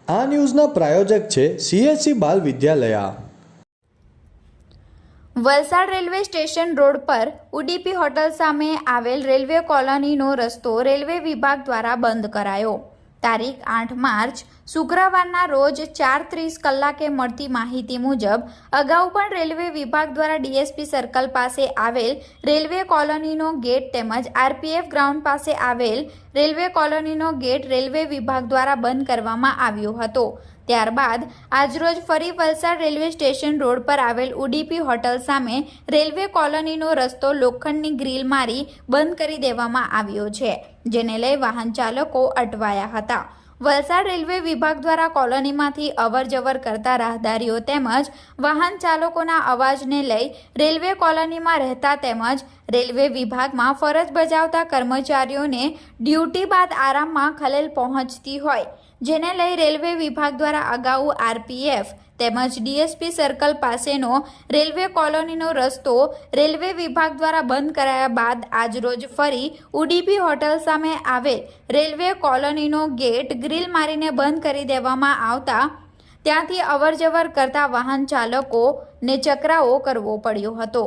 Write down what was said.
આ ન્યૂઝના પ્રાયોજક છે CSC બાલ Vidyalaya. Valsad railway station road પર ઉડીપી હોટલ સામે આવેલ રેલવે કોલોનીનો રસ્તો રેલવે વિભાગ દ્વારા બંધ કરાયો। તારીખ 8 માર્ચ શુક્રવારના રોજ 4:30 કલાકે મળતી માહિતી મુજબ અગાઉ પણ રેલવે વિભાગ દ્વારા DSP સર્કલ પાસે આવેલ રેલવે કોલોનીનો ગેટ તેમજ RPF ગ્રાઉન્ડ પાસે આવેલ રેલવે કોલોનીનો ગેટ રેલવે વિભાગ દ્વારા બંધ કરવામાં આવ્યો હતો। ત્યારબાદ આજરોજ ફરી વલસાડ રેલવે સ્ટેશન રોડ પર આવેલ ઉડીપી હોટલ સામે રેલવે કોલોનીનો રસ્તો લોખંડની ગ્રીલ મારી બંધ કરી દેવામાં આવ્યો છે, જેને લઈ વાહન ચાલકો અટવાયા હતા। વલસાડ રેલવે વિભાગ દ્વારા કોલોનીમાંથી અવરજવર કરતા રાહદારીઓ તેમજ વાહન ચાલકોના અવાજને લઈ રેલવે કોલોનીમાં રહેતા તેમજ રેલવે વિભાગમાં ફરજ બજાવતા કર્મચારીઓને ડ્યુટી બાદ આરામમાં ખલેલ પહોંચતી હોય, જેને લઈ રેલવે વિભાગ દ્વારા અગાઉ RPF તેમજ DSP સર્કલ પાસેનો રેલવે કોલોનીનો રસ્તો રેલવે વિભાગ દ્વારા બંધ કરાયા બાદ આજરોજ ફરી ઉડીપી હોટલ સામે આવેલ રેલવે કોલોનીનો ગેટ ગ્રીલ મારીને બંધ કરી દેવામાં આવતા ત્યાંથી અવરજવર કરતા વાહન ચાલકોને ચકરાવો કરવો પડ્યો હતો।